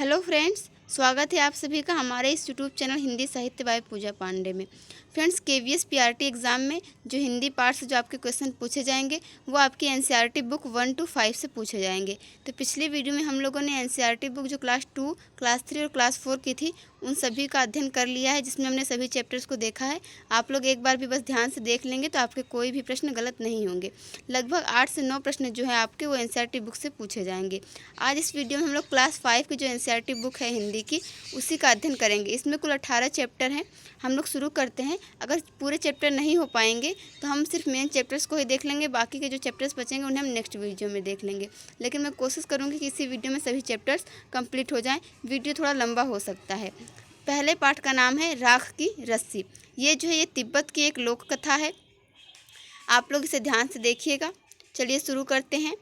Hello friends, स्वागत है आप सभी का हमारे इस यूट्यूब चैनल हिंदी साहित्य बाय पूजा पांडे में। फ्रेंड्स, केवीएस पीआरटी एग्ज़ाम में जो हिंदी पार्ट से जो आपके क्वेश्चन पूछे जाएंगे वो आपकी एनसीईआरटी बुक 1 to 5 से पूछे जाएंगे। तो पिछली वीडियो में हम लोगों ने एनसीईआरटी बुक जो क्लास 2, क्लास 3 और क्लास 4 की थी उन सभी का अध्ययन कर लिया है, जिसमें हमने सभी चैप्टर्स को देखा है। आप लोग एक बार भी बस ध्यान से देख लेंगे तो आपके कोई भी प्रश्न गलत नहीं होंगे। लगभग 8 से 9 प्रश्न जो है आपके वो एनसीईआरटी बुक से पूछे जाएंगे। आज इस वीडियो में हम लोग क्लास 5 की जो एनसीईआरटी बुक है हिंदी की उसी का अध्ययन करेंगे। इसमें कुल 18 चैप्टर हैं। हम लोग शुरू करते हैं। अगर पूरे चैप्टर नहीं हो पाएंगे तो हम सिर्फ मेन चैप्टर्स को ही देख लेंगे, बाकी के जो चैप्टर्स बचेंगे उन्हें हम नेक्स्ट वीडियो में देख लेंगे। लेकिन मैं कोशिश करूँगी कि इसी वीडियो में सभी चैप्टर्स कंप्लीट हो जाएं। वीडियो थोड़ा लंबा हो सकता है। पहले पाठ का नाम है राख की रस्सी। ये तिब्बत की एक लोक कथा है। आप लोग इसे ध्यान से देखिएगा। चलिए शुरू करते हैं।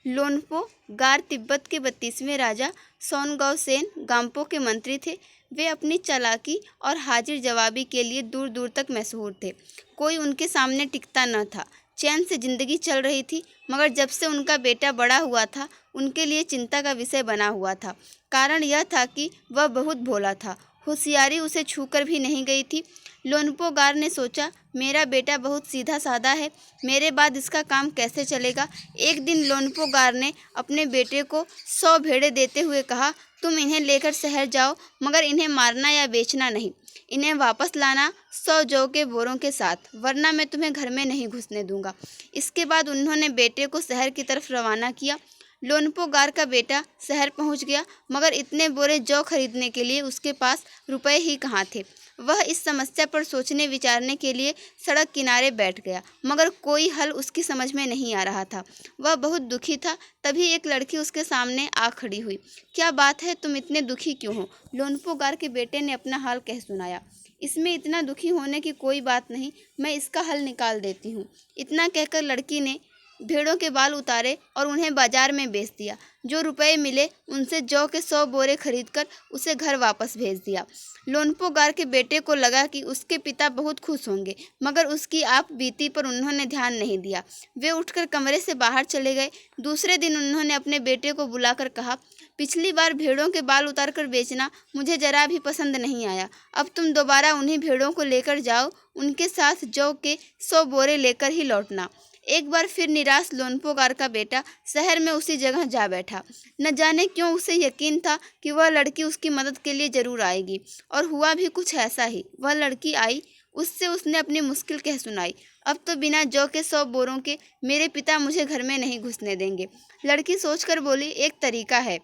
लोन्पो गार तिब्बत के 32वें राजा सोनगाव सेन गाम्पो के मंत्री थे। वे अपनी चालाकी और हाजिर जवाबी के लिए दूर दूर तक मशहूर थे। कोई उनके सामने टिकता न था। चैन से जिंदगी चल रही थी, मगर जब से उनका बेटा बड़ा हुआ था उनके लिए चिंता का विषय बना हुआ था। कारण यह था कि वह बहुत भोला था। होशियारी उसे छूकर भी नहीं गई थी। लोन्पो गार ने सोचा, मेरा बेटा बहुत सीधा साधा है, मेरे बाद इसका काम कैसे चलेगा। एक दिन लोन्पो गार ने अपने बेटे को 100 भेड़ें देते हुए कहा, तुम इन्हें लेकर शहर जाओ, मगर इन्हें मारना या बेचना नहीं। इन्हें वापस लाना 100 जौ के बोरों के साथ, वरना मैं तुम्हें घर में नहीं घुसने दूंगा। इसके बाद उन्होंने बेटे को शहर की तरफ रवाना किया। लोन्पो गार का बेटा शहर पहुंच गया, मगर इतने बोरे जौ खरीदने के लिए उसके पास रुपए ही कहाँ थे। वह इस समस्या पर सोचने विचारने के लिए सड़क किनारे बैठ गया, मगर कोई हल उसकी समझ में नहीं आ रहा था। वह बहुत दुखी था। तभी एक लड़की उसके सामने आ खड़ी हुई। क्या बात है, तुम इतने दुखी क्यों हो? लोन्पो गार के बेटे ने अपना हाल कह सुनाया। इसमें इतना दुखी होने की कोई बात नहीं, मैं इसका हल निकाल देती हूँ। इतना कहकर लड़की ने भेड़ों के बाल उतारे और उन्हें बाजार में बेच दिया। जो रुपए मिले उनसे जौ के 100 बोरे खरीदकर उसे घर वापस भेज दिया। लोन्पो गार के बेटे को लगा कि उसके पिता बहुत खुश होंगे, मगर उसकी आप बीती पर उन्होंने ध्यान नहीं दिया। वे उठकर कमरे से बाहर चले गए। दूसरे दिन उन्होंने अपने बेटे को बुलाकर कहा, पिछली बार भेड़ों के बाल उतार कर बेचना मुझे जरा भी पसंद नहीं आया। अब तुम दोबारा उन्हीं भेड़ों को लेकर जाओ, उनके साथ जौ के 100 बोरे लेकर ही लौटना। एक बार फिर निराश लोन्पो गार का बेटा शहर में उसी जगह जा बैठा। न जाने क्यों उसे यकीन था कि वह लड़की उसकी मदद के लिए जरूर आएगी, और हुआ भी कुछ ऐसा ही। वह लड़की आई। उससे उसने अपनी मुश्किल कह सुनाई। अब तो बिना जौ के 100 बोरों के मेरे पिता मुझे घर में नहीं घुसने देंगे। लड़की सोचकर बोली, एक तरीका है।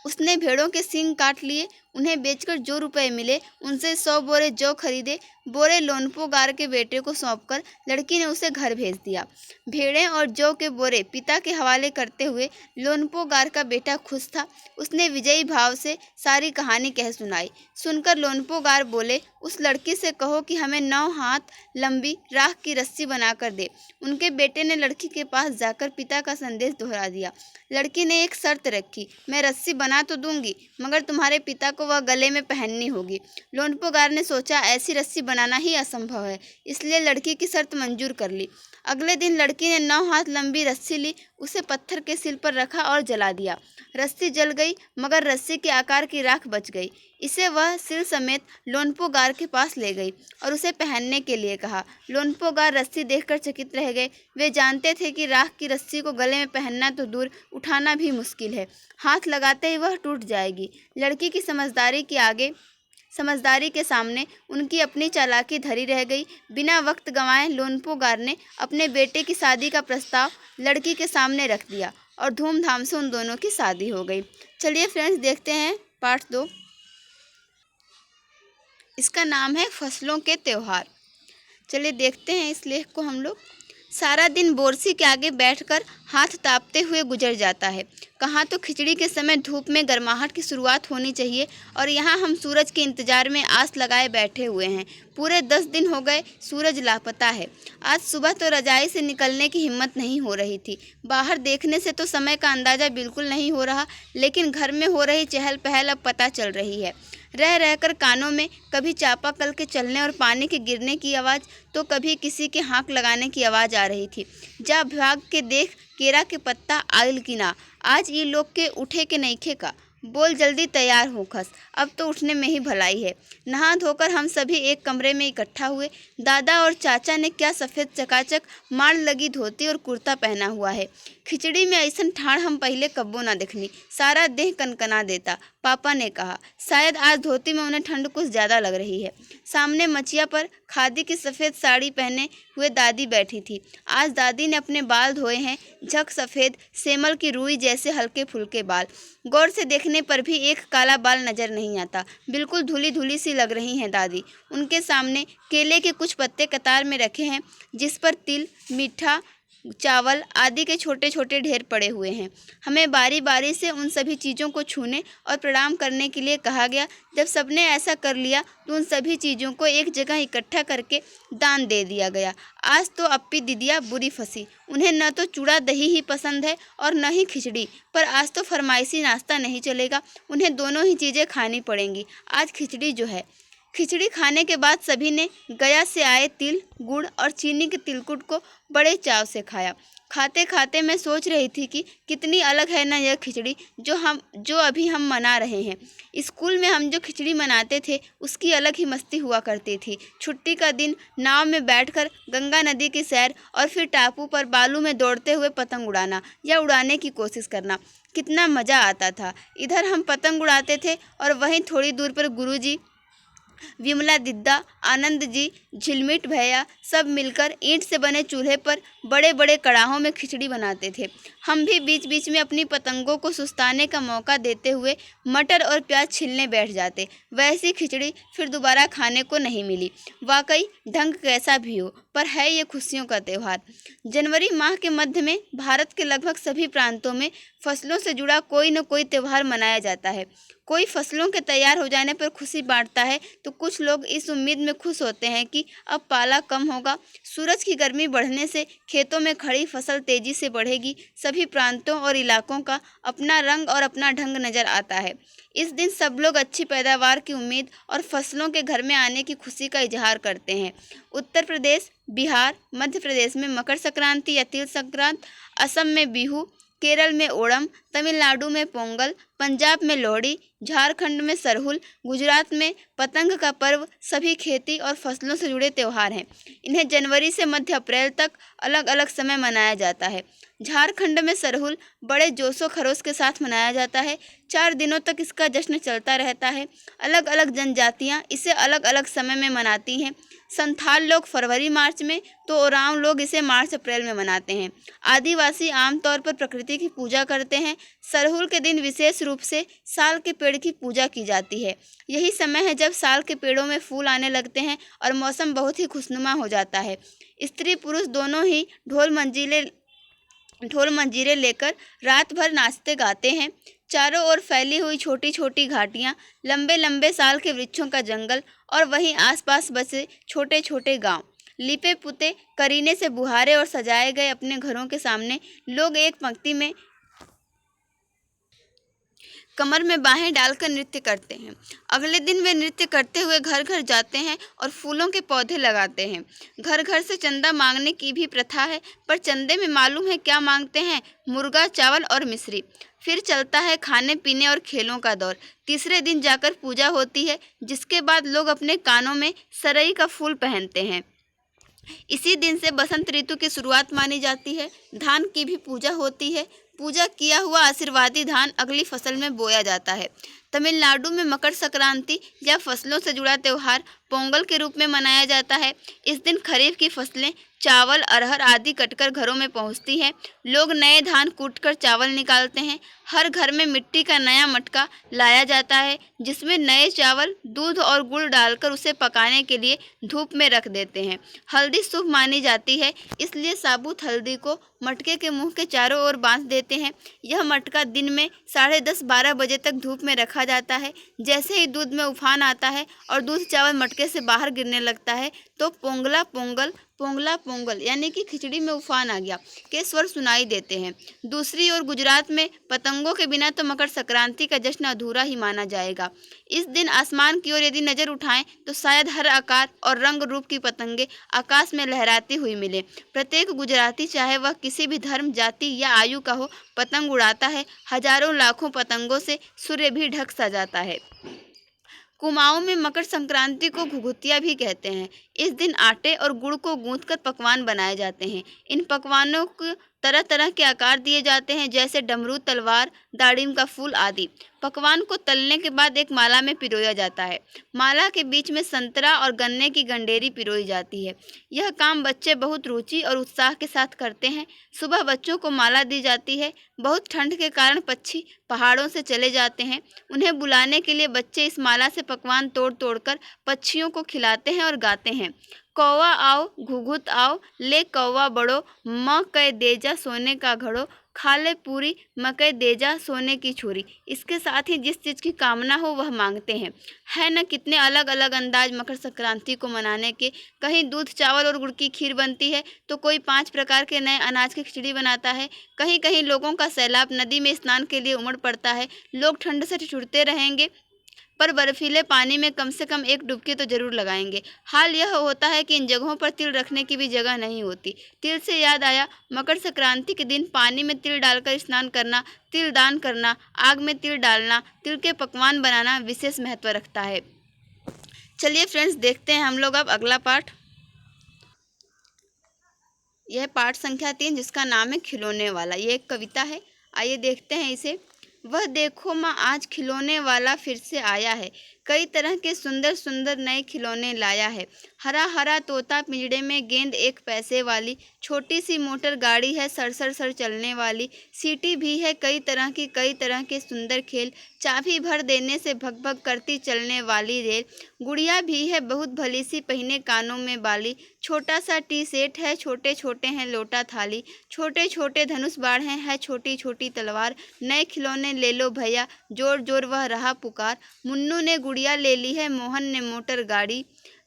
उसने भेड़ों के सींग काट लिए। उन्हें बेचकर जो रुपए मिले उनसे 100 बोरे जौ खरीदे। बोरे लोन्पो गार के बेटे को सौंपकर लड़की ने उसे घर भेज दिया। भेड़ें और जौ के बोरे पिता के हवाले करते हुए लोन्पो गार का बेटा खुश था। उसने विजयी भाव से सारी कहानी कह सुनाई। सुनकर लोन्पो गार बोले, उस लड़की से कहो कि हमें 9 हाथ लंबी राख की रस्सी बनाकर दे। उनके बेटे ने लड़की के पास जाकर पिता का संदेश दोहरा दिया। लड़की ने एक शर्त रखी, मैं रस्सी बना तो दूंगी, मगर तुम्हारे पिता को वह गले में पहननी होगी। लोन्पो गार ने सोचा, ऐसी रस्सी बनाना ही असंभव है, इसलिए लड़की की शर्त मंजूर कर ली। अगले दिन लड़की ने 9 हाथ लंबी रस्सी ली, उसे पत्थर के सिल पर रखा और जला दिया। रस्सी जल गई, मगर रस्सी के आकार की राख बच गई। इसे वह सिल समेत लोन्पो गार के पास ले गई और उसे पहनने के लिए कहा। लोन्पो गार रस्सी देखकर चकित रह गए। वे जानते थे कि राख की रस्सी को गले में पहनना तो दूर, उठाना भी मुश्किल है। हाथ लगाते ही वह टूट जाएगी। लड़की की समझदारी के सामने उनकी अपनी चालाकी धरी रह गई। बिना वक्त गंवाए लोन्पो गार ने अपने बेटे की शादी का प्रस्ताव लड़की के सामने रख दिया और धूमधाम से उन दोनों की शादी हो गई। चलिए फ्रेंड्स, देखते हैं पार्ट 2। इसका नाम है फसलों के त्योहार। चलिए देखते हैं इस लेख को हम लोग। सारा दिन बोरसी के आगे बैठकर हाथ तापते हुए गुजर जाता है। कहाँ तो खिचड़ी के समय धूप में गर्माहट की शुरुआत होनी चाहिए, और यहाँ हम सूरज के इंतजार में आस लगाए बैठे हुए हैं। पूरे 10 दिन हो गए, सूरज लापता है। आज सुबह तो रजाई से निकलने की हिम्मत नहीं हो रही थी। बाहर देखने से तो समय का अंदाज़ा बिल्कुल नहीं हो रहा, लेकिन घर में हो रही चहल पहल अब पता चल रही है। रह रहकर कानों में कभी चापाकल के चलने और पानी के गिरने की आवाज़, तो कभी किसी के हाँक लगाने की आवाज़ आ रही थी। जा भाग के देख, केरा के पत्ता आइल की ना, आज ये लोग के उठे के नईखे का। बोल जल्दी तैयार हो खस, अब तो उठने में ही भलाई है। नहा धोकर हम सभी एक कमरे में इकट्ठा हुए। दादा और चाचा ने क्या सफ़ेद चकाचक मार लगी धोती और कुर्ता पहना हुआ है। खिचड़ी में ऐसन ठाड़ हम पहले कब्बो ना देखनी, सारा देह कनकना देता। पापा ने कहा, शायद आज धोती में उन्हें ठंड कुछ ज़्यादा लग रही है। सामने मचिया पर खादी की सफ़ेद साड़ी पहने हुए दादी बैठी थी। आज दादी ने अपने बाल धोए हैं, झक सफ़ेद सेमल की रुई जैसे हल्के फुल्के बाल। गौर से देखने पर भी एक काला बाल नजर नहीं आता, बिल्कुल धुली धुली सी लग रही हैं दादी। उनके सामने केले के कुछ पत्ते कतार में रखे हैं, जिस पर तिल, मीठा, चावल आदि के छोटे छोटे ढेर पड़े हुए हैं। हमें बारी बारी से उन सभी चीज़ों को छूने और प्रणाम करने के लिए कहा गया। जब सबने ऐसा कर लिया तो उन सभी चीज़ों को एक जगह इकट्ठा करके दान दे दिया गया। आज तो अप्पी दीदिया बुरी फंसी, उन्हें न तो चूड़ा दही ही पसंद है और न ही खिचड़ी, पर आज तो फरमाइशी नाश्ता नहीं चलेगा, उन्हें दोनों ही चीज़ें खानी पड़ेंगी। आज खिचड़ी जो है। खिचड़ी खाने के बाद सभी ने गया से आए तिल, गुड़ और चीनी के तिलकुट को बड़े चाव से खाया। खाते खाते मैं सोच रही थी कि कितनी अलग है ना यह खिचड़ी जो अभी हम मना रहे हैं। स्कूल में हम जो खिचड़ी मनाते थे उसकी अलग ही मस्ती हुआ करती थी। छुट्टी का दिन नाव में बैठकर गंगा नदी की सैर और फिर टापू पर बालू में दौड़ते हुए पतंग उड़ाना या उड़ाने की कोशिश करना, कितना मज़ा आता था। इधर हम पतंग उड़ाते थे और वहीं थोड़ी दूर पर गुरुजी, विमला दिद्दा, आनंद जी, झिलमिट भैया सब मिलकर ईंट से बने चूल्हे पर बड़े बड़े कड़ाहों में खिचड़ी बनाते थे। हम भी बीच बीच में अपनी पतंगों को सुस्ताने का मौका देते हुए मटर और प्याज छीलने बैठ जाते। वैसी खिचड़ी फिर दोबारा खाने को नहीं मिली। वाकई ढंग कैसा भी हो, पर है ये खुशियों का त्यौहार। जनवरी माह के मध्य में भारत के लगभग सभी प्रांतों में फसलों से जुड़ा कोई न कोई त्यौहार मनाया जाता है। कोई फसलों के तैयार हो जाने पर खुशी बांटता है तो कुछ लोग इस उम्मीद में खुश होते हैं कि अब पाला कम होगा, सूरज की गर्मी बढ़ने से खेतों में खड़ी फसल तेजी से बढ़ेगी। सभी प्रांतों और इलाकों का अपना रंग और अपना ढंग नजर आता है। इस दिन सब लोग अच्छी पैदावार की उम्मीद और फसलों के घर में आने की खुशी का इजहार करते हैं। उत्तर प्रदेश, बिहार, मध्य प्रदेश में मकर संक्रांति या तिल संक्रांत, असम में बिहू, केरल में ओणम, तमिलनाडु में पोंगल, पंजाब में लोहड़ी, झारखंड में सरहुल, गुजरात में पतंग का पर्व सभी खेती और फसलों से जुड़े त्यौहार हैं। इन्हें जनवरी से मध्य अप्रैल तक अलग अलग समय मनाया जाता है। झारखंड में सरहुल बड़े जोशो खरोश के साथ मनाया जाता है। 4 दिनों तक इसका जश्न चलता रहता है। अलग अलग जनजातियाँ इसे अलग अलग समय में मनाती हैं। संथाल लोग फरवरी मार्च में, तो ओरांव लोग इसे मार्च अप्रैल में मनाते हैं। आदिवासी आमतौर पर प्रकृति की पूजा करते हैं। सरहुल के दिन विशेष रूप से साल के पेड़ की पूजा की जाती है। यही समय है जब साल के पेड़ों में फूल आने लगते हैं और मौसम बहुत ही खुशनुमा हो जाता है। स्त्री पुरुष दोनों ही ढोल मंजीरे लेकर रात भर नाचते गाते हैं। चारों ओर फैली हुई छोटी छोटी घाटियाँ, लंबे लंबे साल के वृक्षों का जंगल और वहीं आसपास बसे छोटे छोटे गांव, लिपे पुते करीने से बुहारे और सजाए गए अपने घरों के सामने लोग एक पंक्ति में कमर में बाहें डालकर नृत्य करते हैं। अगले दिन वे नृत्य करते हुए घर घर जाते हैं और फूलों के पौधे लगाते हैं। घर घर से चंदा मांगने की भी प्रथा है, पर चंदे में मालूम है क्या मांगते हैं? मुर्गा, चावल और मिश्री। फिर चलता है खाने पीने और खेलों का दौर। तीसरे दिन जाकर पूजा होती है, जिसके बाद लोग अपने कानों में सरई का फूल पहनते हैं। इसी दिन से बसंत ऋतु की शुरुआत मानी जाती है। धान की भी पूजा होती है। पूजा किया हुआ आशीर्वादी धान अगली फसल में बोया जाता है। तमिलनाडु में मकर संक्रांति या फसलों से जुड़ा त्यौहार पोंगल के रूप में मनाया जाता है। इस दिन खरीफ की फसलें चावल, अरहर आदि कटकर घरों में पहुंचती हैं। लोग नए धान कूटकर चावल निकालते हैं। हर घर में मिट्टी का नया मटका लाया जाता है, जिसमें नए चावल, दूध और गुड़ डालकर उसे पकाने के लिए धूप में रख देते हैं। हल्दी शुभ मानी जाती है, इसलिए साबुत हल्दी को मटके के मुंह के चारों ओर बांध देते हैं। यह मटका दिन में 10:30-12 बजे तक धूप में रखा जाता है। जैसे ही दूध में उफान आता है और दूध चावल मटके से बाहर गिरने लगता है तो पोंगला पोंगल पोंगला पोंगल यानी कि खिचड़ी में उफान आ गया के स्वर सुनाई देते हैं। दूसरी ओर गुजरात में पतंगों के बिना तो मकर संक्रांति का जश्न अधूरा ही माना जाएगा। इस दिन आसमान की ओर यदि नजर उठाएं तो शायद हर आकार और रंग रूप की पतंगे आकाश में लहराती हुई मिले। प्रत्येक गुजराती चाहे वह किसी भी धर्म, जाति या आयु का हो, पतंग उड़ाता है। हजारों लाखों पतंगों से सूर्य भी ढक सा जाता है। कुमाऊं में मकर संक्रांति को घुघुतिया भी कहते हैं। इस दिन आटे और गुड़ को गूंथकर पकवान बनाए जाते हैं। इन पकवानों को तरह तरह के आकार दिए जाते हैं, जैसे डमरू, तलवार, दाड़िम का फूल आदि। पकवान को तलने के बाद एक माला में पिरोया जाता है। माला के बीच में संतरा और गन्ने की गंडेरी पिरोई जाती है। यह काम बच्चे बहुत रुचि और उत्साह के साथ करते हैं। सुबह बच्चों को माला दी जाती है। बहुत ठंड के कारण पक्षी पहाड़ों से चले जाते हैं। उन्हें बुलाने के लिए बच्चे इस माला से पकवान तोड़ तोड़कर पक्षियों को खिलाते हैं और गाते हैं। कौवा आओ घुघुत आओ, ले कौवा बड़ो, म कै देजा सोने का घड़ो, खा ले पूरी मकई देजा सोने की छुरी। इसके साथ ही जिस चीज़ की कामना हो वह मांगते हैं। है न कितने अलग अलग अंदाज मकर संक्रांति को मनाने के। कहीं दूध, चावल और गुड़ की खीर बनती है तो कोई 5 प्रकार के नए अनाज की खिचड़ी बनाता है। कहीं कहीं लोगों का सैलाब नदी में स्नान के लिए उमड़ पड़ता है। लोग ठंड से ठिठुरते रहेंगे पर बर्फीले पानी में कम से कम एक डुबकी तो जरूर लगाएंगे। हाल यह होता है कि इन जगहों पर तिल रखने की भी जगह नहीं होती। तिल से याद आया, मकर संक्रांति के दिन पानी में तिल डालकर स्नान करना, तिल दान करना, आग में तिल डालना, तिल के पकवान बनाना विशेष महत्व रखता है। चलिए फ्रेंड्स, देखते हैं हम लोग अब अगला पाठ। यह पाठ संख्या 3 जिसका नाम है खिलौने वाला। ये एक कविता है, आइए देखते हैं इसे। वह देखो माँ, आज खिलौने वाला फिर से आया है। कई तरह के सुंदर सुंदर नए खिलौने लाया है। हरा हरा तोता पिंजड़े में, गेंद 1 पैसे वाली, छोटी सी मोटर गाड़ी है सर सर सर चलने वाली, सीटी भी है कई तरह के सुंदर खेल, चाबी भर देने से भग भग करती चलने वाली रेल, गुड़िया भी है बहुत भली सी पहने कानों में बाली, छोटा सा टी सेट है, छोटे छोटे हैं लोटा थाली, छोटे छोटे धनुष बाढ़ हैं, है छोटी छोटी तलवार, नए खिलौने ले लो भैया, जोर जोर वह रहा पुकार, मुन्नू ने गुड़िया ले ली है, मोहन ने मोटर गाड़ी,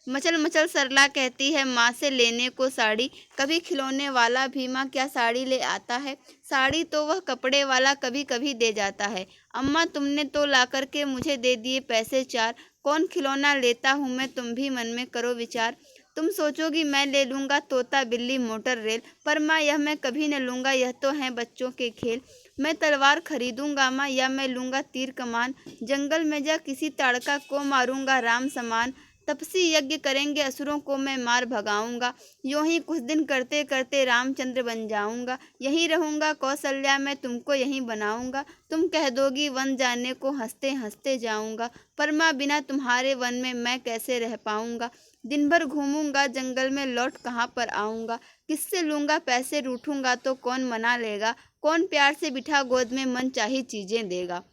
मचल मचल सरला कहती है माँ से लेने को साड़ी, कभी खिलौने वाला भी माँ क्या साड़ी ले आता है, साड़ी तो वह कपड़े वाला कभी कभी दे जाता है, अम्मा तुमने तो ला कर के मुझे दे दिए पैसे 4, कौन खिलौना लेता हूँ मैं, तुम भी मन में करो विचार, तुम सोचोगी मैं ले लूँगा तोता बिल्ली मोटर रेल, पर माँ यह मैं कभी न लूँगा, यह तो हैं बच्चों के खेल, मैं तलवार खरीदूँगा माँ या मैं लूँगा तीर कमान, जंगल में जा किसी ताड़का को मारूँगा राम समान, तपसी यज्ञ करेंगे असुरों को मैं मार भगाऊंगा, यूं ही कुछ दिन करते करते रामचंद्र बन जाऊंगा, यहीं रहूंगा कौशल्या मैं तुमको यहीं बनाऊंगा, तुम कह दोगी वन जाने को हंसते हंसते जाऊंगा, पर माँ बिना तुम्हारे वन में मैं कैसे रह पाऊंगा, दिन भर घूमूंगा जंगल में लौट कहाँ पर आऊंगा, किससे लूँगा पैसे रूठूंगा तो कौन मना लेगा, कौन प्यार से बिठा गोद में मन चाही चीज़ें देगा।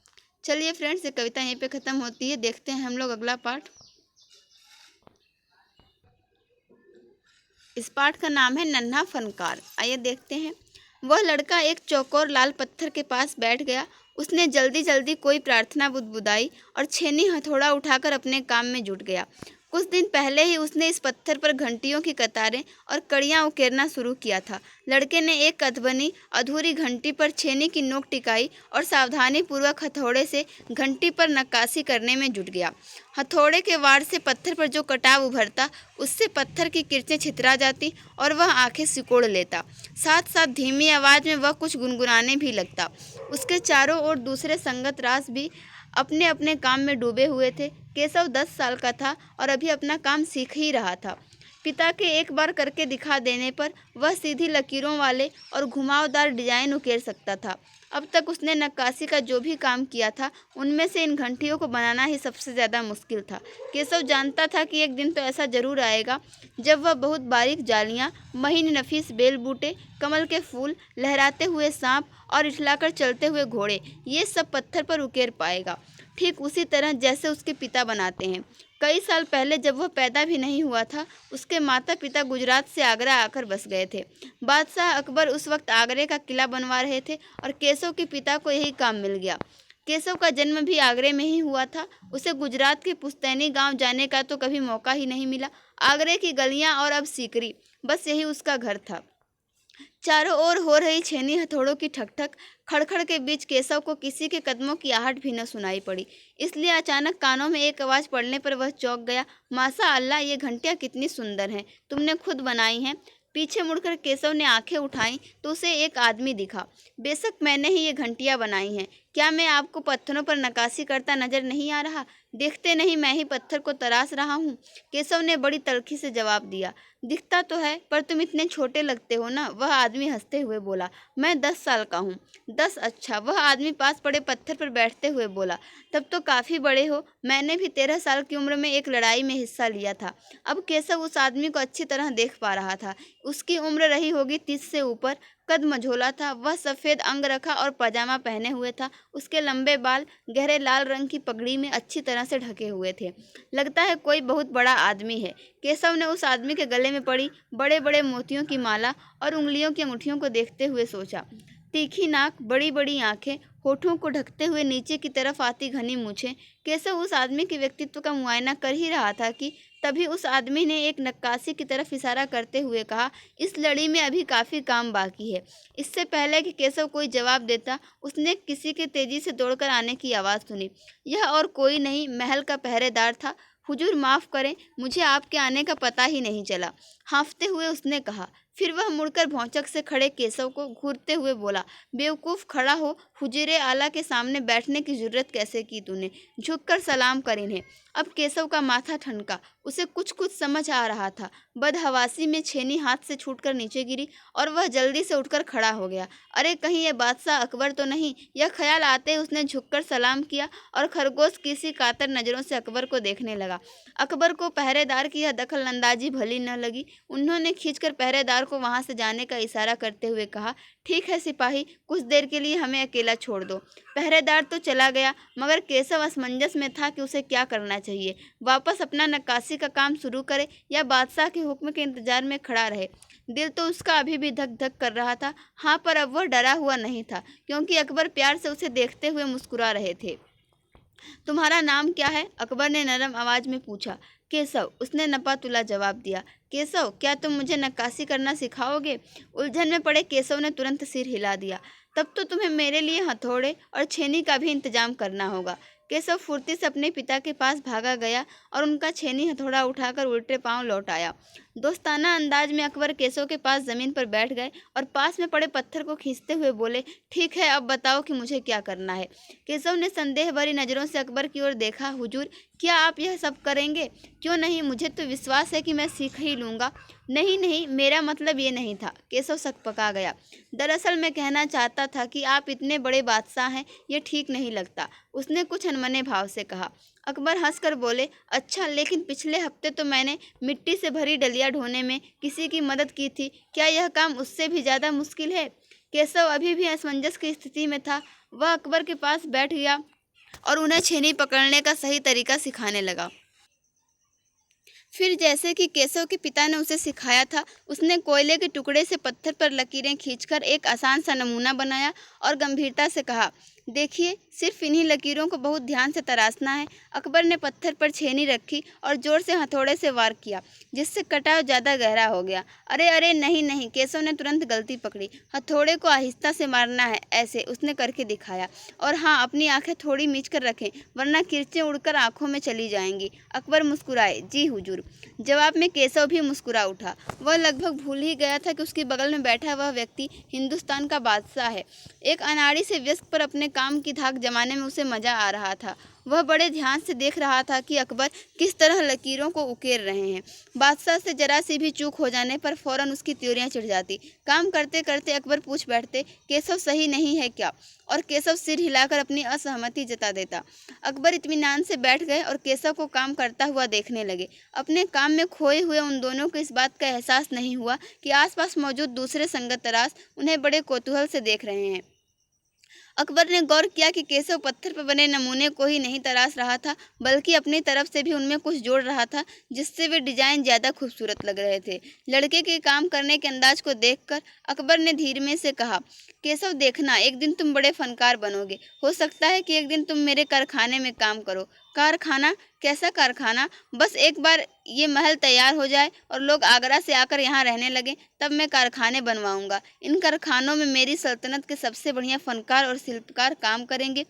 चलिए फ्रेंड्स, ये कविता यहीं पे ख़त्म होती है। देखते हैं हम लोग अगला पाठ। इस पाठ का नाम है नन्हा फनकार। आइए देखते हैं। वह लड़का एक चौकोर लाल पत्थर के पास बैठ गया। उसने जल्दी जल्दी कोई प्रार्थना बुदबुदाई और छेनी हथौड़ा उठाकर अपने काम में जुट गया। कुछ दिन पहले ही उसने इस पत्थर पर घंटियों की कतारें और कड़ियाँ उकेरना शुरू किया था। लड़के ने एक अधबनी अधूरी घंटी पर छेनी की नोक टिकाई और सावधानीपूर्वक हथौड़े से घंटी पर नक्काशी करने में जुट गया। हथौड़े के वार से पत्थर पर जो कटाव उभरता, उससे पत्थर की किरचें छितरा जाती और वह आंखें सिकोड़ लेता। साथ साथ धीमी आवाज़ में वह कुछ गुनगुनाने भी लगता। उसके चारों ओर दूसरे संगत रास भी अपने अपने काम में डूबे हुए थे। केशव 10 साल का था और अभी अपना काम सीख ही रहा था। पिता के एक बार करके दिखा देने पर वह सीधी लकीरों वाले और घुमावदार डिजाइन उकेर सकता था। अब तक उसने नक्काशी का जो भी काम किया था, उनमें से इन घंटियों को बनाना ही सबसे ज़्यादा मुश्किल था। केशव जानता था कि एक दिन तो ऐसा जरूर आएगा जब वह बहुत बारीक जालियाँ, महीन नफीस बेल बूटे, कमल के फूल, लहराते हुए सांप और इठलाकर चलते हुए घोड़े, ये सब पत्थर पर उकेर पाएगा, ठीक उसी तरह जैसे उसके पिता बनाते हैं। कई साल पहले जब वह पैदा भी नहीं हुआ था, उसके माता पिता गुजरात से आगरा आकर बस गए थे। बादशाह अकबर उस वक्त आगरे का किला बनवा रहे थे और केशव के पिता को यही काम मिल गया। केशव का जन्म भी आगरे में ही हुआ था। उसे गुजरात के पुश्तैनी गांव जाने का तो कभी मौका ही नहीं मिला। आगरे की गलियां और अब सीकरी, बस यही उसका घर था। चारों ओर हो रही छेनी हथौड़ों की ठक-ठक, खड़-खड़ के बीच केशव को किसी के कदमों की आहट भी न सुनाई पड़ी। इसलिए अचानक कानों में एक आवाज़ पड़ने पर वह चौंक गया। माशा अल्लाह, ये घंटियाँ कितनी सुंदर हैं! तुमने खुद बनाई हैं? पीछे मुड़कर केशव ने आंखें उठाईं तो उसे एक आदमी दिखा। बेशक मैंने ही ये घंटियाँ बनाई हैं। क्या मैं आपको पत्थरों पर नक्काशी करता नजर नहीं आ रहा? देखते नहीं मैं ही पत्थर को तराश रहा हूँ। केशव ने बड़ी तल्खी से जवाब दिया। दिखता तो है, पर तुम इतने छोटे लगते हो ना। वह आदमी हंसते हुए बोला। मैं 10 साल का हूँ। 10? अच्छा। वह आदमी पास पड़े पत्थर पर बैठते हुए बोला। तब तो काफी बड़े हो। मैंने भी 13 साल की उम्र में एक लड़ाई में हिस्सा लिया था। अब केशव उस आदमी को अच्छी तरह देख पा रहा था। उसकी उम्र रही होगी 30 से ऊपर। कद मझोला था। वह सफेद अंग रखा और पजामा पहने हुए था। उसके लंबे बाल गहरे लाल रंग की पगड़ी में अच्छी तरह से ढके हुए थे। लगता है कोई बहुत बड़ा आदमी है। केशव ने उस आदमी के गले में पड़ी बड़े बड़े मोतियों की माला और उंगलियों की अंगूठियों को देखते हुए सोचा। तीखी नाक, बड़ी बड़ी आंखें, होठों को ढकते हुए नीचे की तरफ आती घनी मूछें। केशव उस आदमी के व्यक्तित्व का मुआयना कर ही रहा था कि तभी उस आदमी ने एक नक्काशी की तरफ इशारा करते हुए कहा, इस लड़ी में अभी काफ़ी काम बाकी है। इससे पहले कि केशव कोई जवाब देता, उसने किसी के तेजी से दौड़कर आने की आवाज़ सुनी। यह और कोई नहीं, महल का पहरेदार था। हुजूर माफ़ करें, मुझे आपके आने का पता ही नहीं चला, हाँफते हुए उसने कहा। फिर वह मुड़कर भौचक से खड़े केशव को घूरते हुए बोला, बेवकूफ़, खड़ा हो। हुजूर आला के सामने बैठने की जुर्रत कैसे की तूने? झुककर सलाम कर इन्हें। अब केशव का माथा ठनका। उसे कुछ कुछ समझ आ रहा था। बदहवासी में छेनी हाथ से छूटकर नीचे गिरी और वह जल्दी से उठकर खड़ा हो गया। अरे कहीं ये बादशाह अकबर तो नहीं? यह ख्याल आते ही उसने झुककर सलाम किया और खरगोश किसी कातर नज़रों से अकबर को देखने लगा। अकबर को पहरेदार की यह दखलंदाजी भली न लगी। उन्होंने खींचकर पहरेदार को वहां से जाने का इशारा करते हुए कहा, ठीक है सिपाही, कुछ देर के लिए हमें अकेला छोड़ दो। पहरेदार तो चला गया, मगर केशव असमंजस में था कि उसे क्या करना चाहिए। वापस अपना नक्काशी का काम शुरू करे या बादशाह के हुक्म के इंतजार में खड़ा रहे। दिल तो उसका अभी भी धक धक कर रहा था। हाँ, पर अब वह डरा हुआ नहीं था, क्योंकि अकबर प्यार से उसे देखते हुए मुस्कुरा रहे थे। तुम्हारा नाम क्या है? अकबर ने नरम आवाज में पूछा। केशव, उसने नपा-तुला जवाब दिया। केशव, क्या तुम मुझे नक्काशी करना सिखाओगे? उलझन में पड़े केशव ने तुरंत सिर हिला दिया। तब तो तुम्हें मेरे लिए हथौड़े और छेनी का भी इंतजाम करना होगा। केशव फुर्ती से अपने पिता के पास भागा गया और उनका छेनी हथौड़ा उठाकर उल्टे पांव लौट आया। दोस्ताना अंदाज में अकबर केशव के पास जमीन पर बैठ गए और पास में पड़े पत्थर को खींचते हुए बोले, ठीक है, अब बताओ कि मुझे क्या करना है। केशव ने संदेह भरी नज़रों से अकबर की ओर देखा। हुजूर, क्या आप यह सब करेंगे? क्यों नहीं, मुझे तो विश्वास है कि मैं सीख ही लूँगा। नहीं नहीं, मेरा मतलब ये नहीं था। केशव सकपका गया। दरअसल मैं कहना चाहता था कि आप इतने बड़े बादशाह हैं, ये ठीक नहीं लगता। उसने कुछ अनमने भाव से कहा। अकबर हंसकर बोले, अच्छा, लेकिन पिछले हफ्ते तो मैंने मिट्टी से भरी डलिया ढोने में किसी की मदद की थी। क्या यह काम उससे भी ज़्यादा मुश्किल है? केशव अभी भी असमंजस की स्थिति में था। वह अकबर के पास बैठ गया और उन्हें छेनी पकड़ने का सही तरीका सिखाने लगा। फिर जैसे कि केशव के पिता ने उसे सिखाया था, उसने कोयले के टुकड़े से पत्थर पर लकीरें खींचकर एक आसान सा नमूना बनाया और गंभीरता से कहा, देखिए, सिर्फ इन्हीं लकीरों को बहुत ध्यान से तराशना है। अकबर ने पत्थर पर छेनी रखी और जोर से हथौड़े से वार किया, जिससे कटाव ज़्यादा गहरा हो गया। अरे अरे, नहीं नहीं, केशव ने तुरंत गलती पकड़ी। हथौड़े को आहिस्ता से मारना है, ऐसे उसने करके दिखाया। और हाँ, अपनी आंखें थोड़ी मीच कर रखें, वरना किरचें उड़कर आंखों में चली जाएंगी। अकबर मुस्कुराए। जी हुजूर। जवाब में केशव भी मुस्कुरा उठा। वह लगभग भूल ही गया था कि उसके बगल में बैठा वह व्यक्ति हिंदुस्तान का बादशाह है। एक अनाड़ी से वयस्क पर अपने काम की धाक जमाने में उसे मजा आ रहा था। वह बड़े ध्यान से देख रहा था कि अकबर किस तरह लकीरों को उकेर रहे हैं। बादशाह से जरा सी भी चूक हो जाने पर फौरन उसकी त्योरियां चिढ़ जाती। काम करते करते अकबर पूछ बैठते, केशव सही नहीं है क्या? और केशव सिर हिलाकर अपनी असहमति जता देता। अकबर इत्मीनान से बैठ गए और केशव को काम करता हुआ देखने लगे। अपने काम में खोए हुए उन दोनों को इस बात का एहसास नहीं हुआ कि आसपास मौजूद दूसरे संगत तराश उन्हें बड़े कौतूहल से देख रहे हैं। अकबर ने गौर किया कि केशव पत्थर पर बने नमूने को ही नहीं तराश रहा था, बल्कि अपनी तरफ से भी उनमें कुछ जोड़ रहा था, जिससे वे डिजाइन ज़्यादा खूबसूरत लग रहे थे। लड़के के काम करने के अंदाज को देखकर अकबर ने धीरमे से कहा, केशव, देखना, एक दिन तुम बड़े फनकार बनोगे। हो सकता है कि एक दिन तुम मेरे कारखाने में काम करो। कारखाना? कैसा कारखाना? बस एक बार ये महल तैयार हो जाए और लोग आगरा से आकर यहाँ रहने लगें, तब मैं कारखाने बनवाऊंगा। इन कारखानों में मेरी सल्तनत के सबसे बढ़िया फनकार और शिल्पकार काम करेंगे।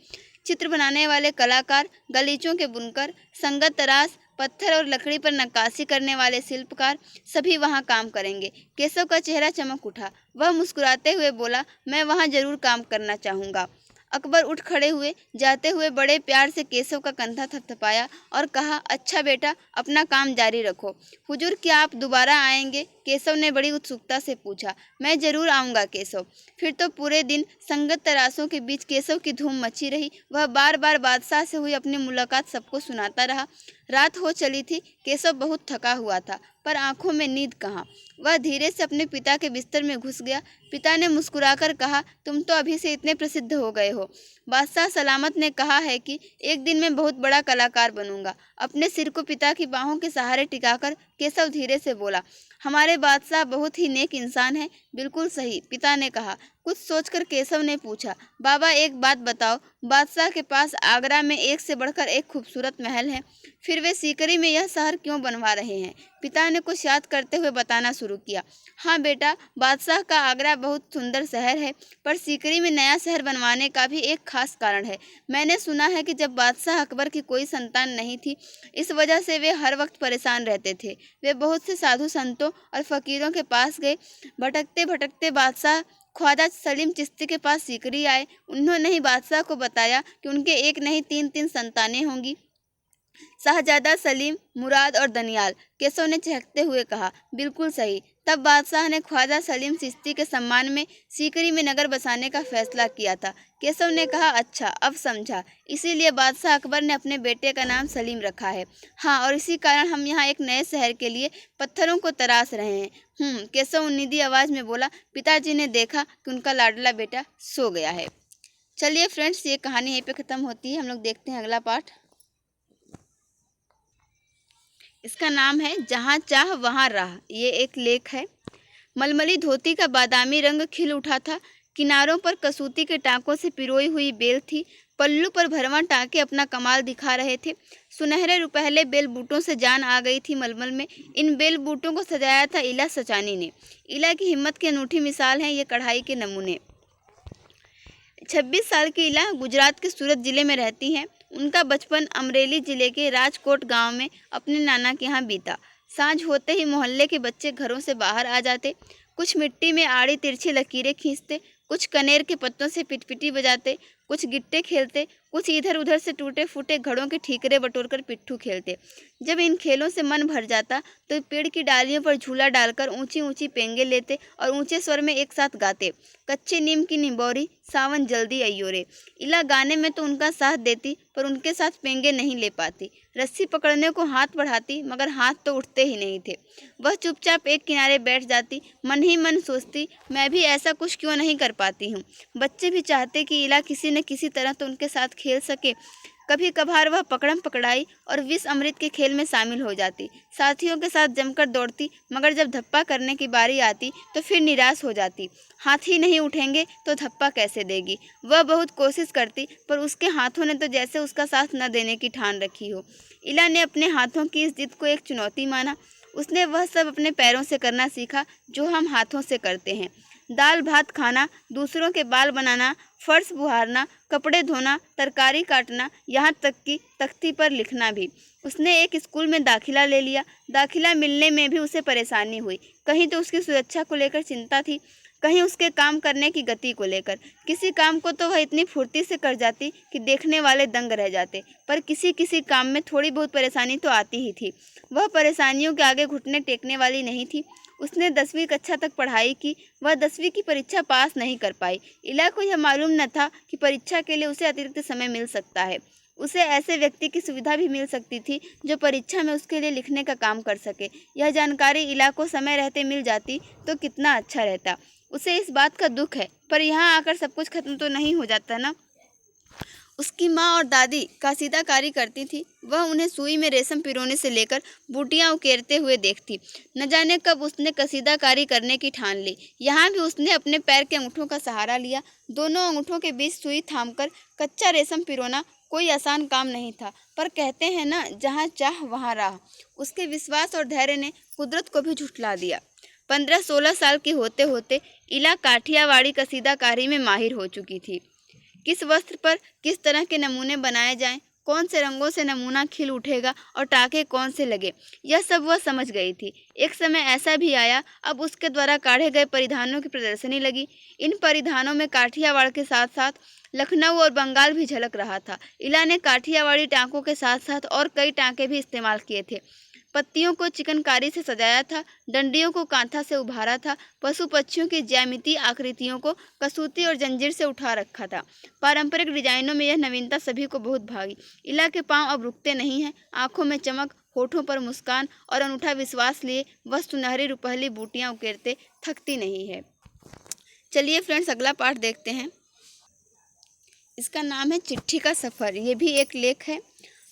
चित्र बनाने वाले कलाकार, गलीचों के बुनकर, संगत तराश, पत्थर और लकड़ी पर नक्काशी करने वाले शिल्पकार सभी वहाँ काम करेंगे। केशव का चेहरा चमक उठा। वह मुस्कुराते हुए बोला, मैं वहाँ जरूर काम करना चाहूँगा। अकबर उठ खड़े हुए। जाते हुए बड़े प्यार से केशव का कंधा थपथपाया और कहा, अच्छा बेटा, अपना काम जारी रखो। हुजूर, क्या आप दोबारा आएंगे? केशव ने बड़ी उत्सुकता से पूछा। मैं जरूर आऊँगा केशव। फिर तो पूरे दिन संगत तराशों के बीच केशव की धूम मची रही। वह बार बार बादशाह से हुई अपनी मुलाकात सबको सुनाता रहा। रात हो चली थी। केशव बहुत थका हुआ था, पर आंखों में नींद कहाँ। वह धीरे से अपने पिता के बिस्तर में घुस गया। पिता ने मुस्कुराकर कहा, तुम तो अभी से इतने प्रसिद्ध हो गए हो। बादशाह सलामत ने कहा है कि एक दिन मैं बहुत बड़ा कलाकार बनूंगा। अपने सिर को पिता की बाहों के सहारे टिकाकर केशव धीरे से बोला, हमारे बादशाह बहुत ही नेक इंसान है। बिल्कुल सही, पिता ने कहा। कुछ सोचकर केशव ने पूछा, बाबा एक बात बताओ, बादशाह के पास आगरा में एक से बढ़कर एक खूबसूरत महल है, फिर वे सीकरी में यह शहर क्यों बनवा रहे हैं? पिता ने कुछ याद करते हुए बताना शुरू किया। हाँ बेटा, बादशाह का आगरा बहुत सुंदर शहर है, पर सीकरी में नया शहर बनवाने का भी एक खास कारण है। मैंने सुना है कि जब बादशाह अकबर की कोई संतान नहीं थी, इस वजह से वे हर वक्त परेशान रहते थे। वे बहुत से साधु संतों और फकीरों के पास गए। भटकते भटकते बादशाह ख्वाजा सलीम चिश्ती के पास सीकरी आए। उन्होंने ही बादशाह को बताया कि उनके एक नहीं तीन तीन संतानें होंगी, शाहजादा सलीम, मुराद और दनियाल। केशव ने चहकते हुए कहा, बिल्कुल सही। तब बादशाह ने ख्वाजा सलीम चिश्ती के सम्मान में सीकरी में नगर बसाने का फैसला किया था। केशव ने कहा, अच्छा, अब समझा। इसीलिए बादशाह अकबर ने अपने बेटे का नाम सलीम रखा है। हाँ, और इसी कारण हम यहाँ एक नए शहर के लिए पत्थरों को तराश रहे हैं। केशव उन्नीदी आवाज़ में बोला। पिताजी ने देखा कि उनका लाडला बेटा सो गया है। चलिए फ्रेंड्स, ये कहानी यहीं पे ख़त्म होती है। हम लोग देखते हैं अगला पार्ट। इसका नाम है जहाँ चाह वहाँ राह। ये एक लेख है। मलमली धोती का बादामी रंग खिल उठा था। किनारों पर कसूती के टाँकों से पिरोई हुई बेल थी। पल्लू पर भरवां टाँके अपना कमाल दिखा रहे थे। सुनहरे रुपहले बेल बूटों से जान आ गई थी मलमल में। इन बेल बूटों को सजाया था इला सचानी ने। इला की हिम्मत की अनूठी मिसाल हैं ये कढ़ाई के नमूने। 26 साल की इला गुजरात के सूरत ज़िले में रहती हैं। उनका बचपन अमरेली ज़िले के राजकोट गांव में अपने नाना के यहाँ बीता। सांझ होते ही मोहल्ले के बच्चे घरों से बाहर आ जाते। कुछ मिट्टी में आड़ी तिरछी लकीरें खींचते, कुछ कनेर के पत्तों से पिटपिटी बजाते, कुछ गिट्टे खेलते, कुछ इधर उधर से टूटे फूटे घड़ों के ठीकरे बटोरकर पिट्ठू खेलते। जब इन खेलों से मन भर जाता तो पेड़ की डालियों पर झूला डालकर ऊंची ऊंची पेंगे लेते और ऊंचे स्वर में एक साथ गाते, कच्चे नीम की निबोरी, सावन जल्दी अइयो रे। इला गाने में तो उनका साथ देती, पर उनके साथ पेंगे नहीं ले पाती। रस्सी पकड़ने को हाथ बढ़ाती, मगर हाथ तो उठते ही नहीं थे। वह चुपचाप एक किनारे बैठ जाती, मन ही मन सोचती, मैं भी ऐसा कुछ क्यों नहीं कर पाती हूँ। बच्चे भी चाहते कि इला किसी न किसी तरह तो उनके साथ खेल सके। कभी कभार वह पकड़म पकड़ाई और विष अमृत के खेल में शामिल हो जाती। साथियों के साथ जमकर दौड़ती, मगर जब धप्पा करने की बारी आती तो फिर निराश हो जाती। हाथ ही नहीं उठेंगे तो धप्पा कैसे देगी। वह बहुत कोशिश करती, पर उसके हाथों ने तो जैसे उसका साथ न देने की ठान रखी हो। इला ने अपने हाथों की इस जिद को एक चुनौती माना। उसने वह सब अपने पैरों से करना सीखा जो हम हाथों से करते हैं। दाल भात खाना, दूसरों के बाल बनाना, फर्श बुहारना, कपड़े धोना, तरकारी काटना, यहाँ तक कि तख्ती पर लिखना भी। उसने एक स्कूल में दाखिला ले लिया। दाखिला मिलने में भी उसे परेशानी हुई। कहीं तो उसकी सुरक्षा को लेकर चिंता थी, कहीं उसके काम करने की गति को लेकर। किसी काम को तो वह इतनी फुर्ती से कर जाती कि देखने वाले दंग रह जाते, पर किसी किसी काम में थोड़ी बहुत परेशानी तो आती ही थी। वह परेशानियों के आगे घुटने टेकने वाली नहीं थी। उसने 10वीं कक्षा तक पढ़ाई की। वह 10वीं की परीक्षा पास नहीं कर पाई। इला को यह मालूम न था कि परीक्षा के लिए उसे अतिरिक्त समय मिल सकता है। उसे ऐसे व्यक्ति की सुविधा भी मिल सकती थी जो परीक्षा में उसके लिए लिखने का काम कर सके। यह जानकारी इला को समय रहते मिल जाती तो कितना अच्छा रहता। उसे इस बात का दुख है, पर यहाँ आकर सब कुछ खत्म तो नहीं हो जाता ना। उसकी माँ और दादी कसीदाकारी करती थी। वह उन्हें सुई में रेशम पिरोने से लेकर बूटियां उकेरते हुए देखती। न जाने कब उसने कसीदाकारी करने की ठान ली। यहाँ भी उसने अपने पैर के अंगूठों का सहारा लिया। दोनों अंगूठों के बीच सुई थामकर कच्चा रेशम पिरोना कोई आसान काम नहीं था, पर कहते हैं ना, जहाँ चाह वहाँ राह। उसके विश्वास और धैर्य ने कुदरत को भी झुठला दिया। 15-16 साल की होते होते इला काठियावाड़ी कसीदाकारी में माहिर हो चुकी थी। किस वस्त्र पर किस तरह के नमूने बनाए जाएं, कौन से रंगों से नमूना खिल उठेगा और टाके कौन से लगे, यह सब वह समझ गई थी। एक समय ऐसा भी आया, अब उसके द्वारा काढ़े गए परिधानों की प्रदर्शनी लगी। इन परिधानों में काठियावाड़ के साथ साथ लखनऊ और बंगाल भी झलक रहा था। इला ने काठियावाड़ी टाँकों के साथ साथ और कई टाँके भी इस्तेमाल किए थे। पत्तियों को चिकनकारी से सजाया था, डंडियों को कांथा से उभारा था, पशु पक्षियों की ज्यामितीय आकृतियों को कसूती और जंजीर से उठा रखा था। पारंपरिक डिजाइनों में यह नवीनता सभी को बहुत भाई। इला के पांव अब रुकते नहीं हैं। आंखों में चमक, होठों पर मुस्कान और अनूठा विश्वास लिए वह सुनहरी रुपहली बूटियां उकेरते थकती नहीं है। चलिए फ्रेंड्स, अगला पाठ देखते हैं। इसका नाम है चिट्ठी का सफ़र। ये भी एक लेख है।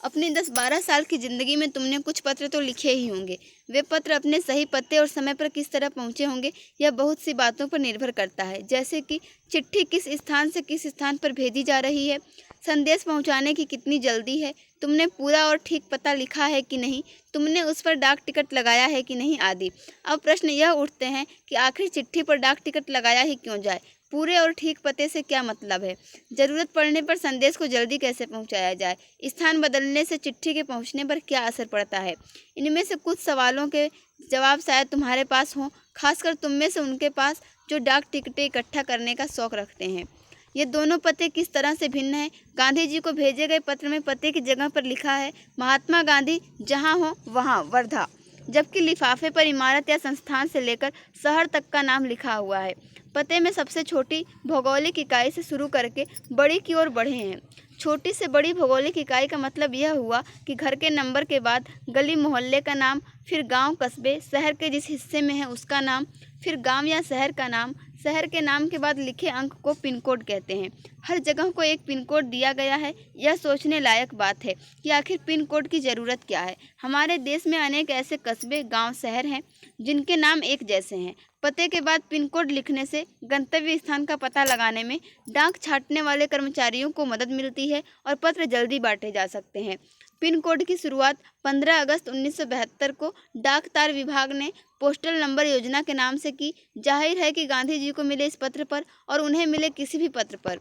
अपनी 10-12 साल की ज़िंदगी में तुमने कुछ पत्र तो लिखे ही होंगे। वे पत्र अपने सही पते और समय पर किस तरह पहुँचे होंगे, यह बहुत सी बातों पर निर्भर करता है। जैसे कि चिट्ठी किस स्थान से किस स्थान पर भेजी जा रही है, संदेश पहुँचाने की कितनी जल्दी है, तुमने पूरा और ठीक पता लिखा है कि नहीं, तुमने उस पर डाक टिकट लगाया है कि नहीं आदि। अब प्रश्न यह उठते हैं कि आखिर चिट्ठी पर डाक टिकट लगाया ही क्यों जाए? पूरे और ठीक पते से क्या मतलब है? ज़रूरत पड़ने पर संदेश को जल्दी कैसे पहुंचाया जाए? स्थान बदलने से चिट्ठी के पहुंचने पर क्या असर पड़ता है? इनमें से कुछ सवालों के जवाब शायद तुम्हारे पास हों, खासकर तुम में से उनके पास जो डाक टिकटें इकट्ठा करने का शौक़ रखते हैं। ये दोनों पते किस तरह से भिन्न हैं? गांधी जी को भेजे गए पत्र में पते की जगह पर लिखा है महात्मा गांधी, जहाँ हो वहाँ, वर्धा, जबकि लिफाफे पर इमारत या संस्थान से लेकर शहर तक का नाम लिखा हुआ है। पते में सबसे छोटी भौगोलिक इकाई से शुरू करके बड़ी की ओर बढ़े हैं। छोटी से बड़ी भौगोलिक इकाई का मतलब यह हुआ कि घर के नंबर के बाद गली मोहल्ले का नाम, फिर गांव कस्बे, शहर के जिस हिस्से में है उसका नाम, फिर गांव या शहर का नाम। शहर के नाम के बाद लिखे अंक को पिन कोड कहते हैं। हर जगह को एक पिन कोड दिया गया है। यह सोचने लायक बात है कि आखिर पिन कोड की ज़रूरत क्या है। हमारे देश में अनेक ऐसे कस्बे, गांव, शहर हैं जिनके नाम एक जैसे हैं। पते के बाद पिन कोड लिखने से गंतव्य स्थान का पता लगाने में डाक छांटने वाले कर्मचारियों को मदद मिलती है और पत्र जल्दी बांटे जा सकते हैं। पिन कोड की शुरुआत 15 अगस्त 1972 को डाक तार विभाग ने पोस्टल नंबर योजना के नाम से की। जाहिर है कि गांधी जी को मिले इस पत्र पर और उन्हें मिले किसी भी पत्र पर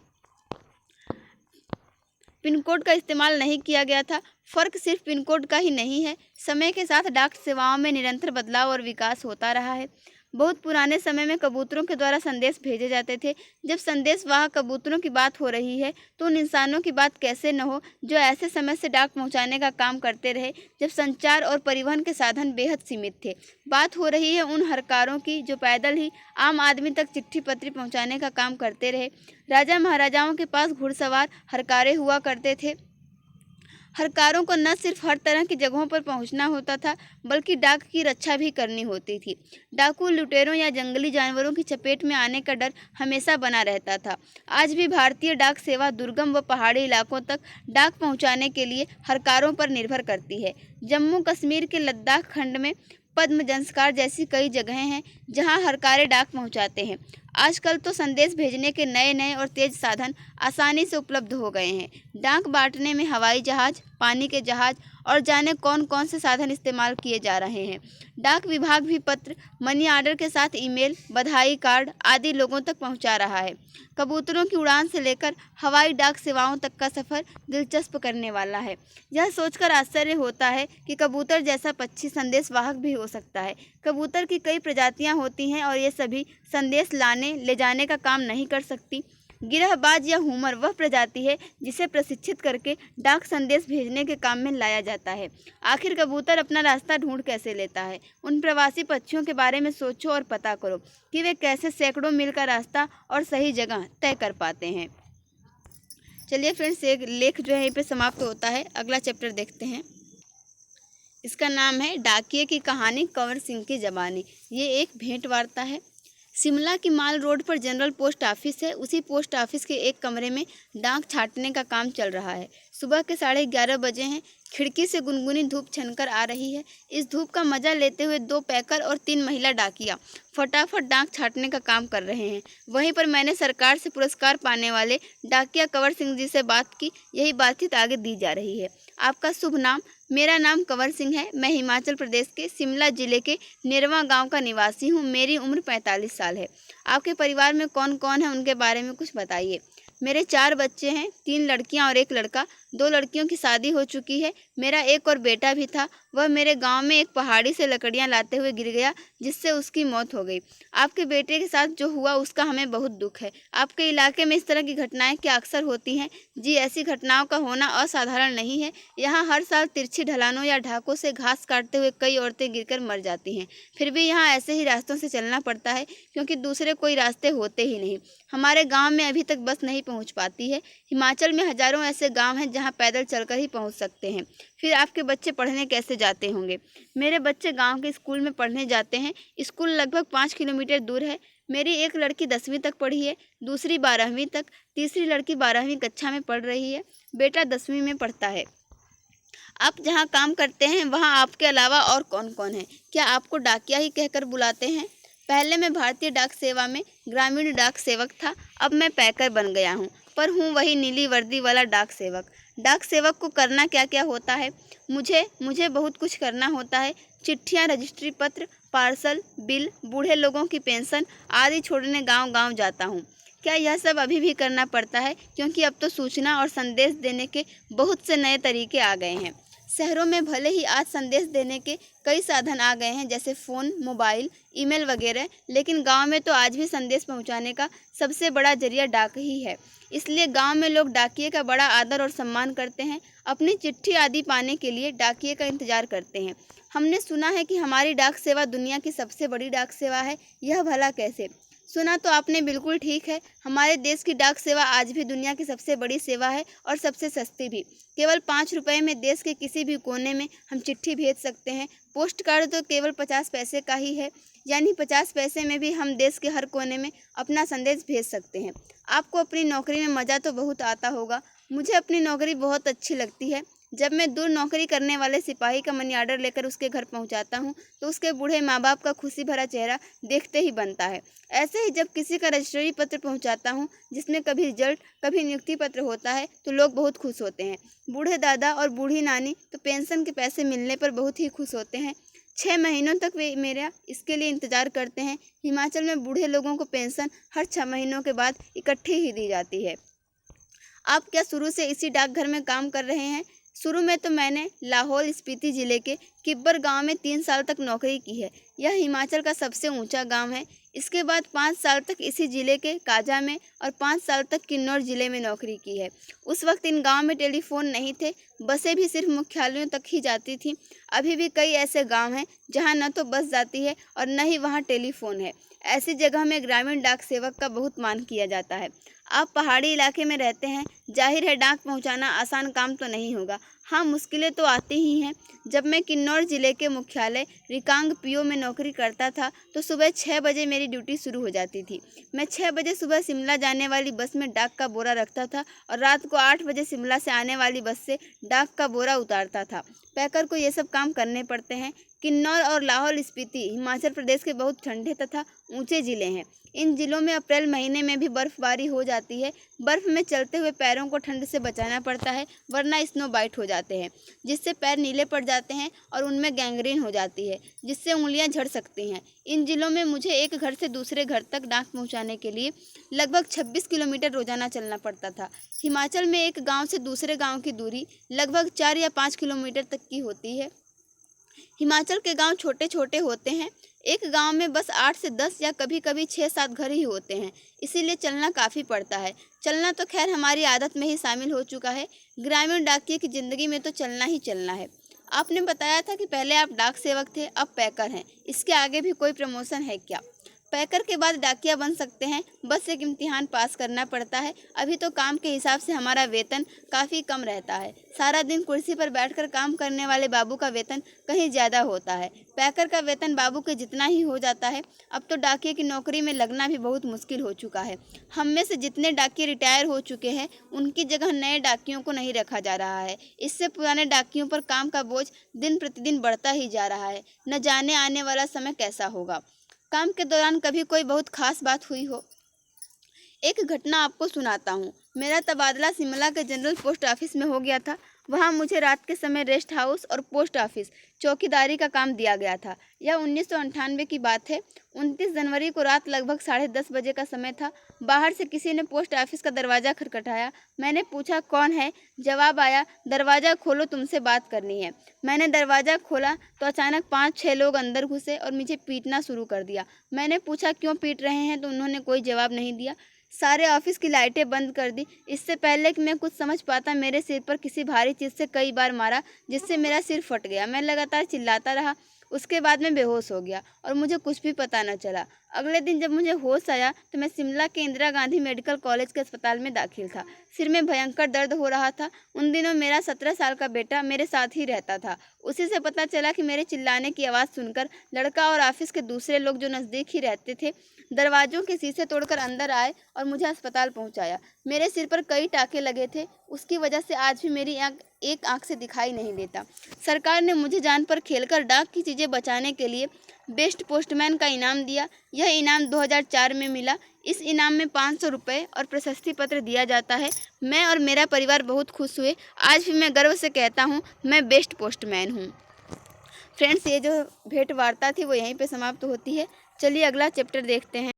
पिन कोड का इस्तेमाल नहीं किया गया था। फ़र्क सिर्फ पिन कोड का ही नहीं है, समय के साथ डाक सेवाओं में निरंतर बदलाव और विकास होता रहा है। बहुत पुराने समय में कबूतरों के द्वारा संदेश भेजे जाते थे। जब संदेशवाहक कबूतरों की बात हो रही है तो उन इंसानों की बात कैसे न हो जो ऐसे समय से डाक पहुंचाने का काम करते रहे जब संचार और परिवहन के साधन बेहद सीमित थे। बात हो रही है उन हरकारों की जो पैदल ही आम आदमी तक चिट्ठी पत्री पहुंचाने का काम करते रहे। राजा महाराजाओं के पास घुड़सवार हरकारे हुआ करते थे। हरकारों को न सिर्फ हर तरह की जगहों पर पहुंचना होता था, बल्कि डाक की रक्षा भी करनी होती थी। डाकू, लुटेरों या जंगली जानवरों की चपेट में आने का डर हमेशा बना रहता था। आज भी भारतीय डाक सेवा दुर्गम व पहाड़ी इलाकों तक डाक पहुंचाने के लिए हरकारों पर निर्भर करती है। जम्मू कश्मीर के लद्दाख खंड में पद्म जंस्कार जैसी कई जगहें हैं जहां हरकारे डाक पहुंचाते हैं। आजकल तो संदेश भेजने के नए नए और तेज साधन आसानी से उपलब्ध हो गए हैं। डाक बांटने में हवाई जहाज, पानी के जहाज और जाने कौन कौन से साधन इस्तेमाल किए जा रहे हैं। डाक विभाग भी पत्र, मनी ऑर्डर के साथ ईमेल, बधाई कार्ड आदि लोगों तक पहुंचा रहा है। कबूतरों की उड़ान से लेकर हवाई डाक सेवाओं तक का सफ़र दिलचस्प करने वाला है। यह सोचकर आश्चर्य होता है कि कबूतर जैसा पक्षी संदेशवाहक भी हो सकता है। कबूतर की कई प्रजातियां होती हैं और ये सभी संदेश लाने ले जाने का काम नहीं कर सकती। गिरहबाज या हुमर वह प्रजाति है जिसे प्रशिक्षित करके डाक संदेश भेजने के काम में लाया जाता है। आखिर कबूतर अपना रास्ता ढूंढ कैसे लेता है? उन प्रवासी पक्षियों के बारे में सोचो और पता करो कि वे कैसे सैकड़ों मील का रास्ता और सही जगह तय कर पाते हैं। चलिए फ्रेंड्स, एक लेख जो है यहीं पे समाप्त होता है। अगला चैप्टर देखते हैं। इसका नाम है डाकिये की कहानी, कंवर सिंह की जबानी। ये एक भेंट वार्ता है। शिमला की माल रोड पर जनरल पोस्ट ऑफिस है। उसी पोस्ट ऑफिस के एक कमरे में डाक छांटने का काम चल रहा है। सुबह के 11:30 बजे हैं। खिड़की से गुनगुनी धूप छनकर आ रही है। इस धूप का मजा लेते हुए 2 पैकर और 3 महिला डाकिया फटाफट डाक छांटने का काम कर रहे हैं। वहीं पर मैंने सरकार से पुरस्कार पाने वाले डाकिया कंवर सिंह जी से बात की। यही बातचीत आगे दी जा रही है। आपका शुभ नाम? मेरा नाम कंवर सिंह है। मैं हिमाचल प्रदेश के शिमला जिले के नेरवा गांव का निवासी हूं। मेरी उम्र 45 साल है। आपके परिवार में कौन कौन है, उनके बारे में कुछ बताइए। मेरे 4 बच्चे हैं, 3 लड़कियां और 1 लड़का। 2 लड़कियों की शादी हो चुकी है। मेरा एक और बेटा भी था। वह मेरे गांव में एक पहाड़ी से लकड़ियां लाते हुए गिर गया, जिससे उसकी मौत हो गई। आपके बेटे के साथ जो हुआ उसका हमें बहुत दुख है। आपके इलाके में इस तरह की घटनाएं क्या अक्सर होती हैं? जी, ऐसी घटनाओं का होना असाधारण नहीं है। यहाँ हर साल तिरछी ढलानों या ढाकों से घास काटते हुए कई औरतें गिरकर मर जाती हैं। फिर भी यहाँ ऐसे ही रास्तों से चलना पड़ता है, क्योंकि दूसरे कोई रास्ते होते ही नहीं। हमारे गांव में अभी तक बस नहीं पहुंच पाती है। हिमाचल में हजारों ऐसे गांव हैं जहां पैदल चलकर ही पहुंच सकते हैं। फिर आपके बच्चे पढ़ने कैसे जाते होंगे? मेरे बच्चे गांव के स्कूल में पढ़ने जाते हैं। स्कूल लगभग 5 किलोमीटर दूर है। मेरी एक लड़की 10वीं तक पढ़ी है, दूसरी 12वीं तक, तीसरी लड़की 12वीं कक्षा में पढ़ रही है। बेटा 10वीं में पढ़ता है। आप जहाँ काम करते हैं वहाँ आपके अलावा और कौन कौन है? क्या आपको डाकिया ही कहकर बुलाते हैं? पहले मैं भारतीय डाक सेवा में ग्रामीण डाक सेवक था। अब मैं पैकर बन गया हूँ, पर हूँ वही नीली वर्दी वाला डाक सेवक। डाक सेवक को करना क्या क्या होता है? मुझे बहुत कुछ करना होता है। चिट्ठियाँ, रजिस्ट्री पत्र, पार्सल, बिल, बूढ़े लोगों की पेंशन आदि छोड़ने गांव गांव जाता हूँ। क्या यह सब अभी भी करना पड़ता है? क्योंकि अब तो सूचना और संदेश देने के बहुत से नए तरीके आ गए हैं। शहरों में भले ही आज संदेश देने के कई साधन आ गए हैं, जैसे फ़ोन, मोबाइल, ईमेल वगैरह, लेकिन गांव में तो आज भी संदेश पहुंचाने का सबसे बड़ा जरिया डाक ही है। इसलिए गांव में लोग डाकिये का बड़ा आदर और सम्मान करते हैं। अपनी चिट्ठी आदि पाने के लिए डाकिये का इंतजार करते हैं। हमने सुना है कि हमारी डाक सेवा दुनिया की सबसे बड़ी डाक सेवा है। यह भला कैसे? सुना तो आपने बिल्कुल ठीक है। हमारे देश की डाक सेवा आज भी दुनिया की सबसे बड़ी सेवा है और सबसे सस्ती भी। केवल 5 रुपये में देश के किसी भी कोने में हम चिट्ठी भेज सकते हैं। पोस्ट कार्ड तो केवल 50 पैसे का ही है, यानी 50 पैसे में भी हम देश के हर कोने में अपना संदेश भेज सकते हैं। आपको अपनी नौकरी में मज़ा तो बहुत आता होगा। मुझे अपनी नौकरी बहुत अच्छी लगती है। जब मैं दूर नौकरी करने वाले सिपाही का मनी आर्डर लेकर उसके घर पहुंचाता हूं, तो उसके बूढ़े माँ बाप का खुशी भरा चेहरा देखते ही बनता है। ऐसे ही जब किसी का रजिस्ट्री पत्र पहुंचाता हूं, जिसमें कभी रिजल्ट, कभी नियुक्ति पत्र होता है, तो लोग बहुत खुश होते हैं। बूढ़े दादा और बूढ़ी नानी तो पेंशन के पैसे मिलने पर बहुत ही खुश होते हैं। 6 महीनों तक वे मेरा इसके लिए इंतज़ार करते हैं। हिमाचल में बूढ़े लोगों को पेंशन हर 6 महीनों के बाद इकट्ठी ही दी जाती है। आप क्या शुरू से इसी डाकघर में काम कर रहे हैं? शुरू में तो मैंने लाहौल स्पीति ज़िले के किब्बर गांव में 3 साल तक नौकरी की है। यह हिमाचल का सबसे ऊंचा गांव है। इसके बाद 5 साल तक इसी ज़िले के काजा में और 5 साल तक किन्नौर ज़िले में नौकरी की है। उस वक्त इन गांव में टेलीफोन नहीं थे, बसें भी सिर्फ मुख्यालयों तक ही जाती थीं। अभी भी कई ऐसे गाँव हैं जहाँ न तो बस जाती है और न ही वहाँ टेलीफोन है। ऐसी जगह में ग्रामीण डाक सेवक का बहुत मान किया जाता है। आप पहाड़ी इलाके में रहते हैं, जाहिर है डाक पहुंचाना आसान काम तो नहीं होगा। हाँ, मुश्किलें तो आती ही हैं। जब मैं किन्नौर ज़िले के मुख्यालय रिकांग पीओ में नौकरी करता था, तो सुबह 6 बजे मेरी ड्यूटी शुरू हो जाती थी। मैं 6 बजे सुबह शिमला जाने वाली बस में डाक का बोरा रखता था और रात को 8 बजे शिमला से आने वाली बस से डाक का बोरा उतारता था। पैकर को ये सब काम करने पड़ते हैं। किन्नौर और लाहौल स्पीति हिमाचल प्रदेश के बहुत ठंडे तथा ऊंचे ज़िले हैं। इन ज़िलों में अप्रैल महीने में भी बर्फ़बारी हो जाती है। बर्फ़ में चलते हुए पैरों को ठंड से बचाना पड़ता है, वरना स्नो बाइट हो जाते हैं, जिससे पैर नीले पड़ जाते हैं और उनमें गैंग्रीन हो जाती है, जिससे उंगलियां झड़ सकती हैं। इन ज़िलों में मुझे एक घर से दूसरे घर तक डाक पहुंचाने के लिए लगभग 26 किलोमीटर रोजाना चलना पड़ता था। हिमाचल में एक गाँव से दूसरे गाँव की दूरी लगभग 4 या 5 किलोमीटर तक की होती है। हिमाचल के गांव छोटे छोटे होते हैं। एक गांव में बस 8 से 10 या कभी कभी 6-7 घर ही होते हैं, इसीलिए चलना काफ़ी पड़ता है। चलना तो खैर हमारी आदत में ही शामिल हो चुका है। ग्रामीण डाकिये की ज़िंदगी में तो चलना ही चलना है। आपने बताया था कि पहले आप डाक सेवक थे, अब पैकर हैं। इसके आगे भी कोई प्रमोशन है क्या? पैकर के बाद डाकिया बन सकते हैं, बस एक इम्तिहान पास करना पड़ता है। अभी तो काम के हिसाब से हमारा वेतन काफ़ी कम रहता है। सारा दिन कुर्सी पर बैठकर काम करने वाले बाबू का वेतन कहीं ज़्यादा होता है। पैकर का वेतन बाबू के जितना ही हो जाता है। अब तो डाकिये की नौकरी में लगना भी बहुत मुश्किल हो चुका है। हम में से जितने डाकिये रिटायर हो चुके हैं, उनकी जगह नए डाकियों को नहीं रखा जा रहा है। इससे पुराने डाकियों पर काम का बोझ दिन प्रतिदिन बढ़ता ही जा रहा है। न जाने आने वाला समय कैसा होगा। काम के दौरान कभी कोई बहुत खास बात हुई हो। एक घटना आपको सुनाता हूँ। मेरा तबादला शिमला के जनरल पोस्ट ऑफिस में हो गया था। वहाँ मुझे रात के समय रेस्ट हाउस और पोस्ट ऑफिस चौकीदारी का काम दिया गया था। यह 1998 की बात है। 29 जनवरी को रात लगभग 10:30 बजे का समय था। बाहर से किसी ने पोस्ट ऑफिस का दरवाज़ा खटखटाया। मैंने पूछा कौन है। जवाब आया, दरवाज़ा खोलो, तुमसे बात करनी है। मैंने दरवाज़ा खोला तो अचानक 5-6 लोग अंदर घुसे और मुझे पीटना शुरू कर दिया। मैंने पूछा क्यों पीट रहे हैं, तो उन्होंने कोई जवाब नहीं दिया। सारे ऑफिस की लाइटें बंद कर दी। इससे पहले कि मैं कुछ समझ पाता, मेरे सिर पर किसी भारी चीज़ से कई बार मारा, जिससे मेरा सिर फट गया। मैं लगातार चिल्लाता रहा। उसके बाद मैं बेहोश हो गया और मुझे कुछ भी पता न चला। अगले दिन जब मुझे होश आया तो मैं शिमला के इंदिरा गांधी मेडिकल कॉलेज के अस्पताल में दाखिल था। सिर में भयंकर दर्द हो रहा था। उन दिनों मेरा 17 साल का बेटा मेरे साथ ही रहता था। उसी से पता चला कि मेरे चिल्लाने की आवाज़ सुनकर लड़का और ऑफिस के दूसरे लोग जो नज़दीक ही रहते थे, दरवाज़ों के शीशे तोड़कर अंदर आए और मुझे अस्पताल पहुंचाया। मेरे सिर पर कई टाँके लगे थे। उसकी वजह से आज भी मेरी एक आँख से दिखाई नहीं देता। सरकार ने मुझे जान पर खेलकर डाक की चीज़ें बचाने के लिए बेस्ट पोस्टमैन का इनाम दिया। यह इनाम 2004 में मिला। इस इनाम में 500 रुपये और प्रशस्ति पत्र दिया जाता है। मैं और मेरा परिवार बहुत खुश हुए। आज भी मैं गर्व से कहता हूँ, मैं बेस्ट पोस्टमैन हूँ। फ्रेंड्स, ये जो भेंट वार्ता थी वो यहीं पे समाप्त होती है। चलिए अगला चैप्टर देखते हैं।